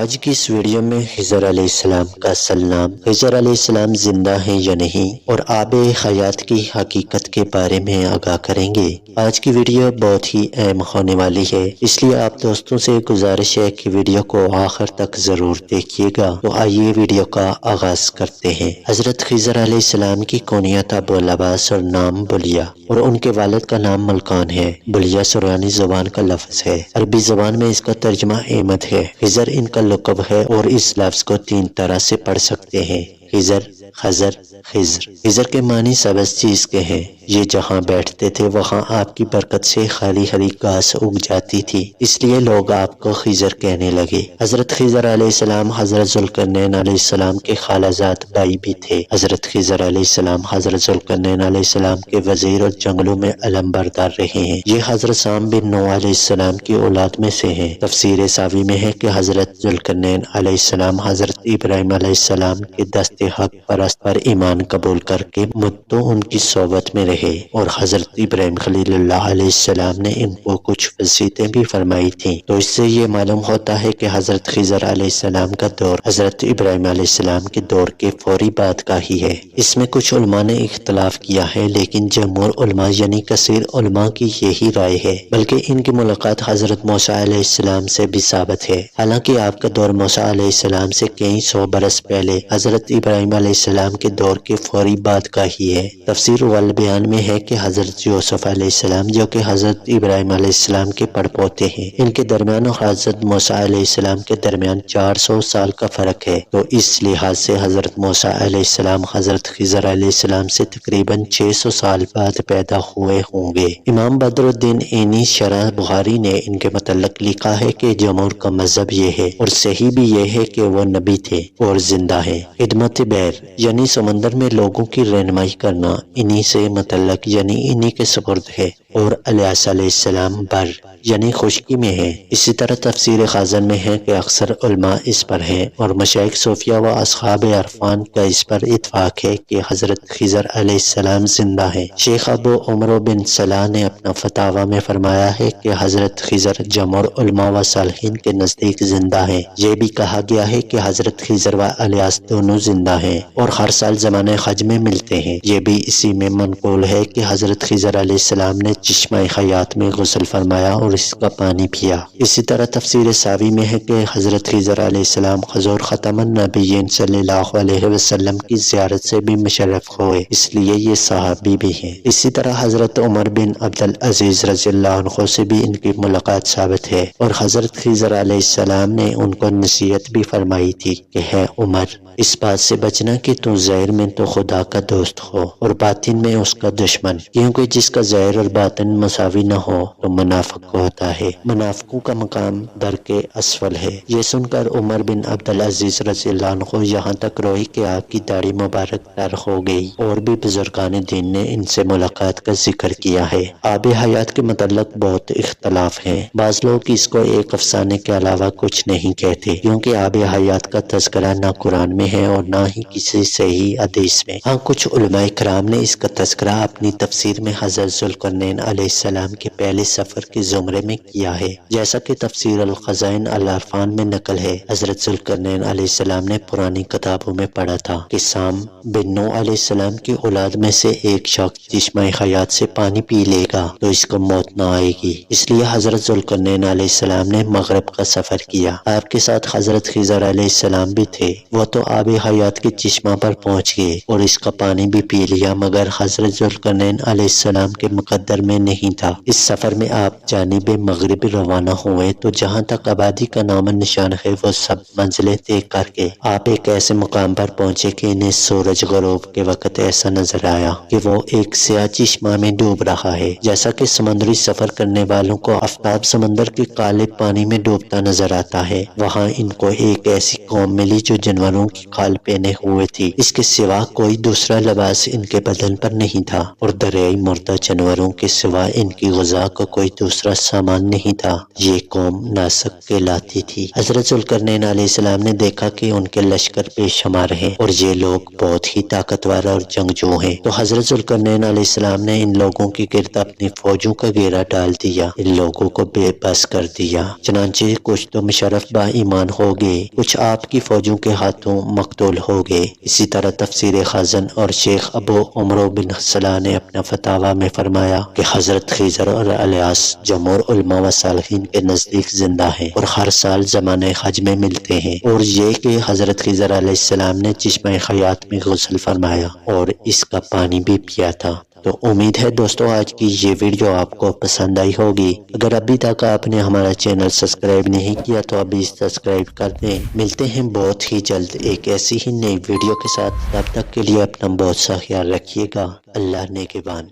آج کی اس ویڈیو میں خضر علیہ السلام کا اصل نام، خضر علیہ السلام زندہ ہیں یا نہیں اور آب حیات کی حقیقت کے بارے میں آگاہ کریں گے۔ آج کی ویڈیو بہت ہی اہم ہونے والی ہے، اس لیے آپ دوستوں سے گزارش ہے کہ ویڈیو کو آخر تک ضرور دیکھیے گا۔ تو آئیے ویڈیو کا آغاز کرتے ہیں۔ حضرت خضر علیہ السلام کی کنیت ابو العباس اور نام بلیہ، اور ان کے والد کا نام ملکان ہے۔ بلیہ سریانی زبان کا لفظ ہے، عربی زبان میں اس کا ترجمہ احمد ہے۔ خضر ان کا لقب ہے اور اس لفظ کو 3 طرح سے پڑھ سکتے ہیں: خضر، خضر، خضر۔ خضر کے معنی سبز چیز کے ہیں۔ یہ جہاں بیٹھتے تھے وہاں آپ کی برکت سے ہری ہری گھاس اگ جاتی تھی، اس لیے لوگ آپ کو خضر کہنے لگے۔ حضرت خضر علیہ السلام حضرت ذوالقرنین علیہ السلام کے خالہ زاد بھائی بھی تھے۔ حضرت خضر علیہ السلام حضرت ذوالقرنین علیہ السلام کے وزیر اور جنگلوں میں علم بردار رہے ہیں۔ یہ حضرت سام بن نوح علیہ السلام کی اولاد میں سے ہیں۔ تفسیر ساوی میں ہے کہ حضرت ذوالقرنین علیہ السلام حضرت ابراہیم علیہ السلام کے دست حق پرست پر ایمان قبول کر کے مدتوں ان کی صحبت میں رہے، اور حضرت ابراہیم خلیل اللہ علیہ السلام نے ان کو کچھ وصیتیں بھی فرمائی تھیں۔ تو اس سے یہ معلوم ہوتا ہے کہ حضرت خضر علیہ السلام کا دور حضرت ابراہیم علیہ السلام کے دور کے فوری بعد کا ہی ہے۔ اس میں کچھ علماء نے اختلاف کیا ہے، لیکن جمہور علماء یعنی کثیر علماء کی یہی رائے ہے، بلکہ ان کی ملاقات حضرت موسیٰ علیہ السلام سے بھی ثابت ہے۔ حالانکہ آپ کا دور موسیٰ علیہ السلام سے کئی سو برس پہلے حضرت ابراہیم علیہ السلام کے دور کے فوری بعد کا ہی ہے۔ تفسیر والبیان میں ہے کہ حضرت یوسف علیہ السلام جو کہ حضرت ابراہیم علیہ السلام کے پڑپوتے ہیں، ان کے درمیان اور حضرت موسیٰ علیہ السلام کے درمیان 400 سال کا فرق ہے، تو اس لحاظ سے حضرت موسیٰ علیہ السلام حضرت خضر علیہ السلام سے تقریباً 600 سال بعد پیدا ہوئے ہوں گے۔ امام بدر الدین عینی شرح بخاری نے ان کے متعلق لکھا ہے کہ جمہور کا مذہب یہ ہے اور صحیح بھی یہ ہے کہ وہ نبی تھے اور زندہ ہیں۔ خدمت بحر یعنی سمندر میں لوگوں کی رہنمائی کرنا انہی سے متعلق یعنی انہی کے سپرد ہے، اور الیاس علیہ السلام بر یعنی خشکی میں ہے۔ اسی طرح تفسیر خازن میں ہے کہ اکثر علماء اس پر ہیں، اور مشائخ صوفیہ و اصحاب عرفان کا اس پر اتفاق ہے کہ حضرت خضر علیہ السلام زندہ ہیں۔ شیخ ابو عمرو بن صلاح نے اپنا فتاوی میں فرمایا ہے کہ حضرت خضر جمہور علماء و صالحین کے نزدیک زندہ ہیں۔ یہ بھی کہا گیا ہے کہ حضرت خضر و الیاس دونوں زندہ ہیں اور ہر سال زمانہ حج میں ملتے ہیں۔ یہ بھی اسی میں منقول ہے کہ حضرت خضر علیہ السلام نے چشمہ حیات میں غسل فرمایا اور اس کا پانی پیا۔ اسی طرح تفسیر ساوی میں ہے کہ حضرت خضر علیہ السلام حضور ختم النبیین صلی اللہ علیہ وسلم کی زیارت سے بھی مشرف ہوئے، اس لیے یہ صحابی بھی ہیں۔ اسی طرح حضرت عمر بن عبدالعزیز رضی اللہ عنہ سے بھی ان کی ملاقات ثابت ہے، اور حضرت خضر علیہ السلام نے ان کو نصیحت بھی فرمائی تھی کہ ہے عمر، اس بات سے بچنا کہ تو ظاہر میں تو خدا کا دوست ہو اور باطن میں اس کا دشمن، کیونکہ جس کا ظاہر اور باطن مساوی نہ ہو تو منافق ہوتا ہے، منافقوں کا مقام درک اسفل ہے۔ یہ سن کر عمر بن عبدالعزیز رضی اللہ عنہ یہاں تک روئے کہ آپ کی داڑھی مبارک تر ہو گئی۔ اور بھی بزرگان دین نے ان سے ملاقات کا ذکر کیا ہے۔ آب حیات کے متعلق بہت اختلاف ہیں۔ بعض لوگ اس کو ایک افسانے کے علاوہ کچھ نہیں کہتے، کیونکہ آب حیات کا تذکرہ نہ قرآن میں ہے اور نہ ہی کسی صحیح حدیث میں۔ ہاں، کچھ علماء کرام نے اس کا تذکرہ اپنی تفسیر میں حضرت ذوالقرنین علیہ السلام کے پہلے سفر کے زمرے میں کیا ہے، جیسا کہ تفسیر الخزائن العرفان میں نقل ہے۔ حضرت ذوالقرنین علیہ السلام نے پرانی کتابوں میں پڑھا تھا کہ سام بن نوح علیہ السلام کی اولاد میں سے ایک شخص چشمہ حیات سے پانی پی لے گا تو اس کو موت نہ آئے گی، اس لیے حضرت ذوالقرنین علیہ السلام نے مغرب کا سفر کیا۔ آپ کے ساتھ حضرت خضر علیہ السلام بھی تھے۔ وہ تو آب حیات کے چشمہ پر پہنچ گئے اور اس کا پانی بھی پی لیا، مگر حضرت ذوالقرنین علیہ السلام کے مقدر میں نہیں تھا۔ اس سفر میں آپ جانب مغرب روانہ ہوئے تو جہاں تک آبادی کا نام نشان ہے وہ سب منزلیں طے کر کے آپ ایک ایسے مقام پر پہنچے کہ انہیں سورج غروب کے وقت ایسا نظر آیا کہ وہ ایک سیاہ چشمہ میں ڈوب رہا ہے، جیسا کہ سمندری سفر کرنے والوں کو آفتاب سمندر کے کالے پانی میں ڈوبتا نظر آتا ہے۔ وہاں ان کو ایک ایسی قوم ملی جو جانوروں کی کھال پہنے ہوئے تھی، اس کے سوا کوئی دوسرا لباس ان کے بدن پر نہیں تھا۔ اور دریائی مردہ جانوروں کے سوا ان کی غذا کا کوئی دوسرا سامان نہیں تھا۔ یہ قوم ناسک کہلاتی تھی۔ حضرت ذوالقرنین علیہ السلام نے دیکھا کہ ان کے لشکر بے شمار ہیں اور یہ لوگ بہت ہی طاقتور اور جنگجو ہیں، تو حضرت ذوالقرنین علیہ السلام نے ان لوگوں کے گرد اپنی فوجوں کا گھیرا ڈال دیا، ان لوگوں کو بے بس کر دیا۔ چنانچہ کچھ تو مشرف با ایمان ہو گئے، کچھ آپ کی فوجوں کے ہاتھوں مقتول ہو گئے۔ اسی طرح تفسیر خزن اور شیخ ابو عمرو بن صلاح نے اپنا فتاویٰ میں فرمایا کہ حضرت خضر اور الیاس جمہور علماء و صالحین کے نزدیک زندہ ہیں اور ہر سال زمانہ حج میں ملتے ہیں، اور یہ کہ حضرت خضر علیہ السلام نے چشمہ حیات میں غسل فرمایا اور اس کا پانی بھی پیا تھا۔ تو امید ہے دوستو آج کی یہ ویڈیو آپ کو پسند آئی ہوگی۔ اگر ابھی تک آپ نے ہمارا چینل سبسکرائب نہیں کیا تو ابھی سبسکرائب کر دیں۔ ملتے ہیں بہت ہی جلد ایک ایسی ہی نئی ویڈیو کے ساتھ، تب تک کے لیے اپنا بہت سا خیال رکھیے گا۔ اللہ نگہبان۔